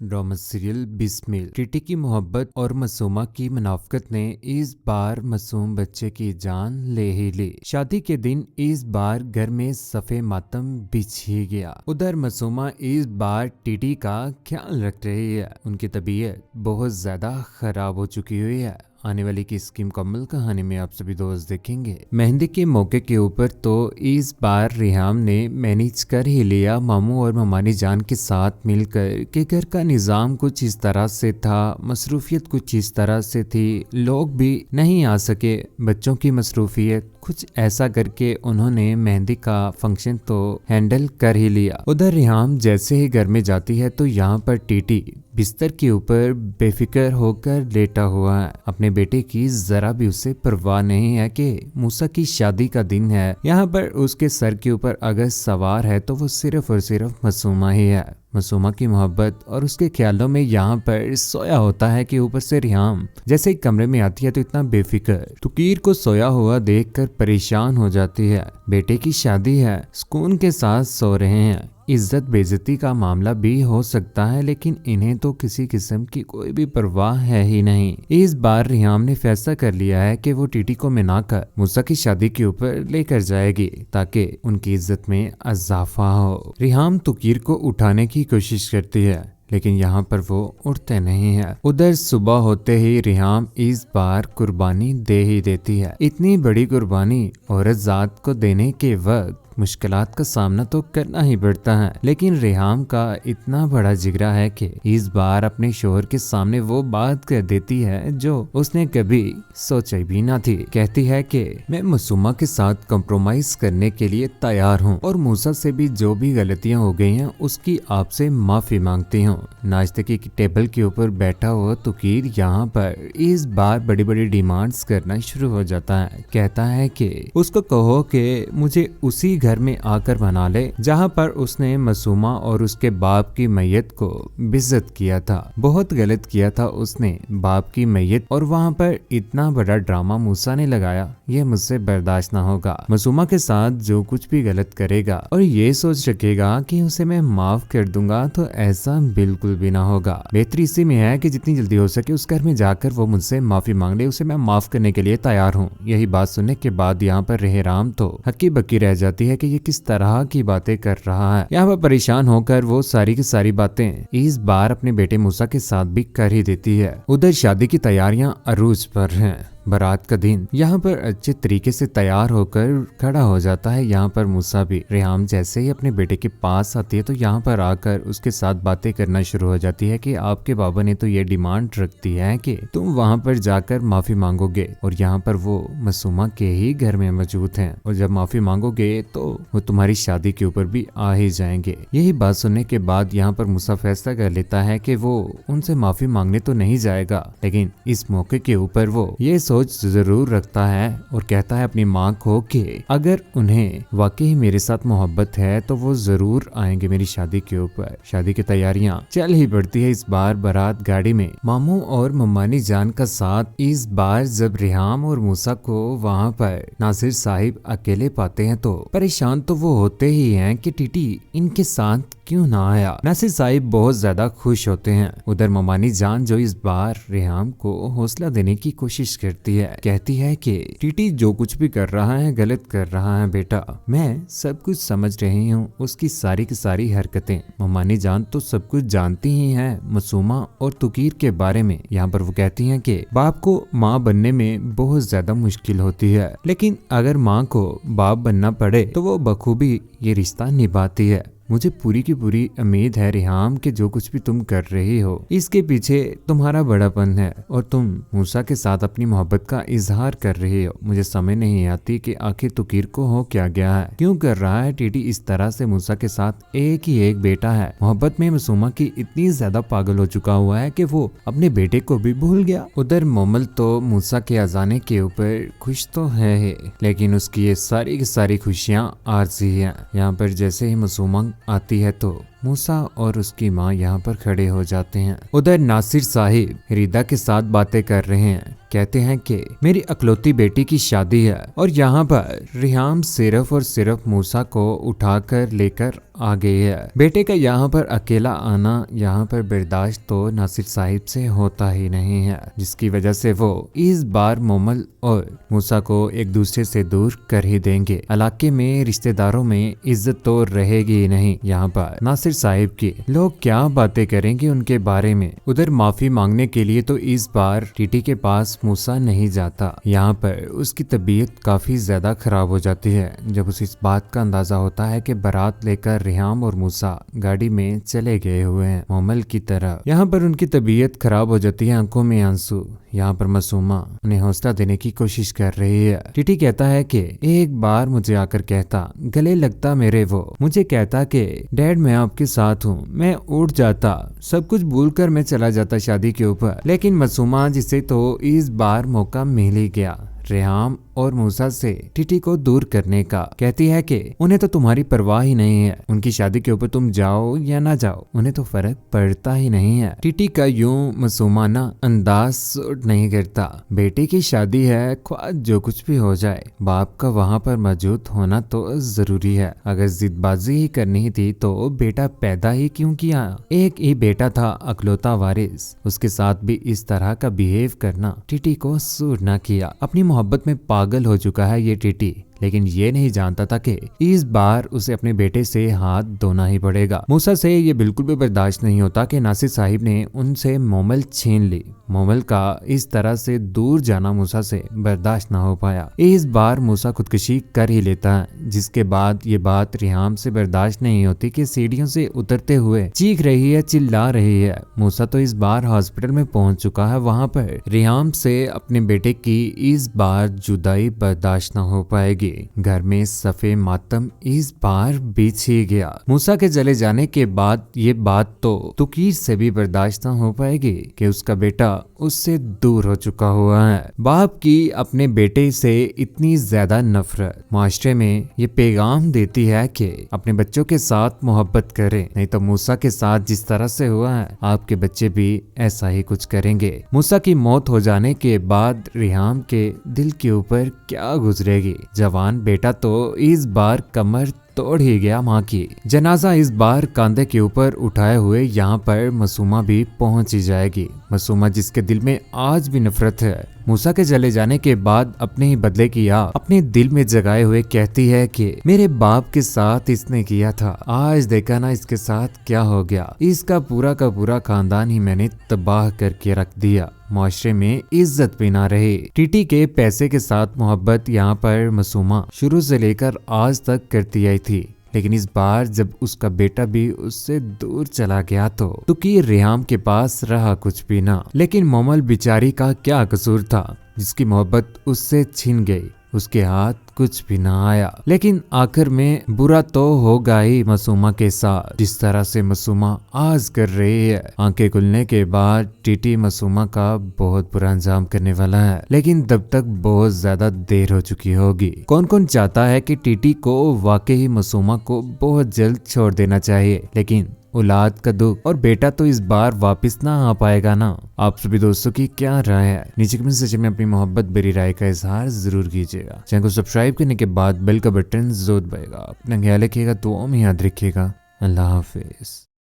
Drama serial Bismil. TT की मोहब्बत और मासूमा की मुनाफकत ने इस बार मासूम बच्चे की जान ले ही ली। शादी के दिन इस बार घर में सफे मातम बिछ ही गया। उधर मासूमा इस बार टीटी का ख्याल रख रही है। उनकी तबीयत बहुत ज्यादा खराब हो चुकी हुई है। आने वाली की इसकी मुकम्मल कहानी में आप सभी दोस्त देखेंगे। मेहंदी के मौके के ऊपर तो इस बार रिहाम ने मैनेज कर ही लिया मामू और ममानी जान के साथ मिलकर कि घर का निजाम कुछ इस तरह से था, मसरूफियत कुछ इस तरह से थी, लोग भी नहीं आ सके, बच्चों की मसरूफियत, कुछ ऐसा करके उन्होंने मेहंदी का फंक्शन तो हैंडल कर ही लिया। उधर रिहाम जैसे ही घर में जाती है तो यहाँ पर टीटी बिस्तर के ऊपर बेफिक्र होकर लेटा हुआ है। अपने बेटे की जरा भी उसे परवाह नहीं है कि मूसा की शादी का दिन है। यहाँ पर उसके सर के ऊपर अगर सवार है तो वो सिर्फ और सिर्फ मासूमा ही है। मासूमा की मोहब्बत और उसके ख्यालों में यहाँ पर सोया होता है कि ऊपर से रिहाम जैसे ही कमरे में आती है तो इतना बेफिक्र तुकीर को सोया हुआ देखकर परेशान हो जाती है। बेटे की शादी है, सुकून के साथ सो रहे हैं, इज्जत बेइज्जती का मामला भी हो सकता है, लेकिन इन्हें तो किसी किस्म की कोई भी परवाह है ही नहीं। इस बार रिहाम ने फैसला कर लिया है कि वो टीटी को मनाकर मूसा की शादी के ऊपर लेकर जाएगी ताकि उनकी इज्जत में इजाफा हो। रिहाम तुकीर को उठाने की कोशिश करती है लेकिन यहाँ पर वो उठते नहीं है। उधर सुबह होते ही रिहाम इस बार कुर्बानी दे ही देती है। इतनी बड़ी कुर्बानी औरत जात को देने के वक्त मुश्किलात का सामना तो करना ही पड़ता है, लेकिन रिहाम का इतना बड़ा जिगरा है कि इस बार अपने शोहर के सामने वो बात कर देती है जो उसने कभी सोची भी ना थी। कहती है कि मैं मासूमा के साथ कंप्रोमाइज करने के लिए तैयार हूँ और मूसा से भी जो भी गलतियाँ हो गई हैं उसकी आपसे माफी मांगती हूँ। नाश्ते की टेबल के ऊपर बैठा हुआ तुकीर यहाँ पर इस बार बड़ी बड़ी डिमांड्स करना शुरू हो जाता है। कहता है कि उसको कहो कि मुझे उसी घर में आकर बना ले जहाँ पर उसने मासूमा और उसके बाप की मैयत को बेइज्जत किया था। बहुत गलत किया था उसने बाप की मैयत, और वहाँ पर इतना बड़ा ड्रामा मूसा ने लगाया, यह मुझसे बर्दाश्त ना होगा। मासूमा के साथ जो कुछ भी गलत करेगा और ये सोच रखेगा कि उसे मैं माफ कर दूंगा तो ऐसा बिल्कुल भी ना होगा। बेहतरी इसी में है कि जितनी जल्दी हो सके उस घर में जाकर वो मुझसे माफी मांग ले, उसे मैं माफ करने के लिए तैयार हूँ। यही बात सुनने के बाद यहाँ पर रेहराम तो हक्की बक्की रह जाती है कि ये किस तरह की बातें कर रहा है। यहाँ पर परेशान होकर वो सारी की सारी बातें इस बार अपने बेटे मूसा के साथ भी कर ही देती है। उधर शादी की तैयारियां अरूज पर हैं। बारात का दिन यहाँ पर अच्छे तरीके से तैयार होकर खड़ा हो जाता है। यहाँ पर मूसा भी रिहाम जैसे ही अपने बेटे के पास आती है तो यहाँ पर आकर उसके साथ बातें करना शुरू हो जाती है कि आपके बाबा ने तो ये डिमांड रखती है कि तुम वहाँ पर जाकर माफी मांगोगे, और यहाँ पर वो मासूमा के ही घर में मौजूद हैं, और जब माफी मांगोगे तो वो तुम्हारी शादी के ऊपर भी आ ही जाएंगे। यही बात सुनने के बाद यहाँ पर मूसा फैसला कर लेता है कि वो उनसे माफी मांगने तो नहीं जाएगा, लेकिन इस मौके के ऊपर वो ये सोच जरूर रखता है और कहता है अपनी माँ को कि अगर उन्हें वाकई मेरे साथ मोहब्बत है तो वो जरूर आएंगे मेरी शादी के ऊपर। शादी की तैयारियां चल ही पड़ती है। इस बार बारात गाड़ी में मामू और मम्मानी जान का साथ। इस बार जब रिहाम और मूसा को वहाँ पर नासिर साहिब अकेले पाते हैं तो परेशान तो वो होते ही हैं कि टीटी इनके साथ क्यों ना आया। नासिर साहिब बहुत ज्यादा खुश होते हैं। उधर ममानी जान जो इस बार रिहाम को हौसला देने की कोशिश करती है, कहती है कि टीटी जो कुछ भी कर रहा है गलत कर रहा है बेटा, मैं सब कुछ समझ रही हूँ, उसकी सारी की सारी हरकतें। ममानी जान तो सब कुछ जानती ही है मासूमा और तुकीर के बारे में। यहाँ पर वो कहती है कि बाप को माँ बनने में बहुत ज्यादा मुश्किल होती है, लेकिन अगर माँ को बाप बनना पड़े तो वो बखूबी ये रिश्ता निभाती है। मुझे पूरी की पूरी उम्मीद है रिहाम कि जो कुछ भी तुम कर रही हो इसके पीछे तुम्हारा बड़ापन है और तुम मूसा के साथ अपनी मोहब्बत का इजहार कर रही हो। मुझे समझ नहीं आती कि आखिर तुकीर को हो क्या गया है, क्यों कर रहा है टीटी इस तरह से मूसा के साथ। एक ही एक बेटा है, मोहब्बत में मासूमा की इतनी ज्यादा पागल हो चुका हुआ है कि वो अपने बेटे को भी भूल गया। उधर मोमल तो मूसा के अजाने के ऊपर खुश तो है, लेकिन उसकी ये सारी की सारी खुशियाँ आरजी हैं। यहाँ पर जैसे ही मासूमा आती है तो मूसा और उसकी माँ यहाँ पर खड़े हो जाते हैं। उधर नासिर साहिब रिदा के साथ बातें कर रहे हैं। कहते हैं कि मेरी अकलौती बेटी की शादी है और यहाँ पर रिहाम सिर्फ और सिर्फ मूसा को उठाकर लेकर आ गई है। बेटे का यहाँ पर अकेला आना यहाँ पर बर्दाश्त तो नासिर साहिब से होता ही नहीं है, जिसकी वजह से वो इस बार मोमल और मूसा को एक दूसरे से दूर कर ही देंगे। इलाके में रिश्तेदारों में इज्जत तो रहेगी ही नहीं यहाँ पर नासिर साहिब की। लोग क्या बातें करेंगे उनके बारे में। उधर माफी मांगने के लिए तो इस बार टीटी के पास मूसा नहीं जाता। यहाँ पर उसकी तबीयत काफी ज्यादा खराब हो जाती है जब उसे इस बात का अंदाजा होता है कि बारात लेकर रिहाम और मूसा गाड़ी में चले गए हुए हैं मोमल की तरह। यहाँ पर उनकी तबीयत खराब हो जाती है, आंखों में आंसू। यहाँ पर मासूमा उन्हें हौसला देने की कोशिश कर रही है। टीटी कहता है कि एक बार मुझे आकर कहता, गले लगता मेरे वो, मुझे कहता कि डैड मैं आपके साथ हूँ, मैं उठ जाता, सब कुछ भूलकर मैं चला जाता शादी के ऊपर। लेकिन मासूमा जिसे तो इस बार मौका मिल ही गया रिहाम और मूसा से टीटी को दूर करने का। कहती है कि उन्हें तो तुम्हारी परवाह ही नहीं है, उनकी शादी के ऊपर तुम जाओ या ना जाओ उन्हें तो फर्क पड़ता ही नहीं है। टीटी का यूं मासूमाना अंदाज सूट नहीं करता। बेटे की शादी है, ख्वाह जो कुछ भी हो जाए बाप का वहाँ पर मौजूद होना तो जरूरी है। अगर जिदबाजी ही करनी थी तो बेटा पैदा ही क्यों किया। एक ही बेटा था अकलौता वारिस, उसके साथ भी इस तरह का बिहेव करना टीटी को सूट न किया। अपनी मोहब्बत में पागल हो चुका है ये टीटी, लेकिन ये नहीं जानता था कि इस बार उसे अपने बेटे से हाथ धोना ही पड़ेगा। मूसा से ये बिल्कुल भी बर्दाश्त नहीं होता कि नासिर साहिब ने उनसे मोमल छीन ली। मोमल का इस तरह से दूर जाना मूसा से बर्दाश्त ना हो पाया। इस बार मूसा खुदकुशी कर ही लेता है, जिसके बाद ये बात रिहाम से बर्दाश्त नहीं होती कि सीढ़ियों से उतरते हुए चीख रही है, चिल्ला रही है। मूसा तो इस बार हॉस्पिटल में पहुंच चुका है। वहां पर रिहाम से अपने बेटे की इस बार जुदाई बर्दाश्त न हो पाएगी। घर में सफे मातम इस बार बीच ही गया। मूसा के चले जाने के बाद ये बात तो तुकीर से भी बर्दाश्त न हो पाएगी कि उसका बेटा उससे दूर हो चुका हुआ है। बाप की अपने बेटे से इतनी ज्यादा नफरत माशरे में ये पैगाम देती है कि अपने बच्चों के साथ मोहब्बत करें, नहीं तो मूसा के साथ जिस तरह से हुआ है आपके बच्चे भी ऐसा ही कुछ करेंगे। मूसा की मौत हो जाने के बाद रिहाम के दिल के ऊपर क्या गुजरेगी। जवान बेटा तो इस बार कमर तोड़ ही गया माँ की। जनाजा इस बार कंधे के ऊपर उठाए हुए यहाँ पर मासूमा भी पहुंच ही जाएगी। मासूमा जिसके दिल में आज भी नफरत है मूसा के चले जाने के बाद अपने ही बदले की आग अपने दिल में जगाए हुए कहती है कि मेरे बाप के साथ इसने किया था, आज देखा ना इसके साथ क्या हो गया। इसका पूरा का पूरा खानदान ही मैंने तबाह करके रख दिया। मुआशरे में इज्जत भी ना रही। टीटी के पैसे के साथ मोहब्बत यहाँ पर मासूमा शुरू से लेकर आज तक करती आई थी, लेकिन इस बार जब उसका बेटा भी उससे दूर चला गया तो कि रिहाम के पास रहा कुछ भी ना। लेकिन मोमल बिचारी का क्या कसूर था जिसकी मोहब्बत उससे छीन गई। उसके हाथ कुछ भी ना आया। लेकिन आखिर में बुरा तो होगा ही मासूमा के साथ, जिस तरह से मासूमा आज कर रही है। आंखें खुलने के बाद टीटी मासूमा का बहुत बुरा अंजाम करने वाला है, लेकिन तब तक बहुत ज्यादा देर हो चुकी होगी। कौन कौन चाहता है कि टीटी को वाकई मासूमा को बहुत जल्द छोड़ देना चाहिए, लेकिन औलाद का दुख और बेटा तो इस बार वापस ना आ पाएगा ना। आप सभी दोस्तों की क्या राय है नीचे कमेंट सेक्शन में अपनी मोहब्बत भरी राय का इजहार जरूर कीजिएगा। चैनल को सब्सक्राइब करने के बाद बेल का बटन जरूर दबाएगा। अपना ख्याल रखिएगा, दुआ में याद रखिएगा। अल्लाह हाफिज।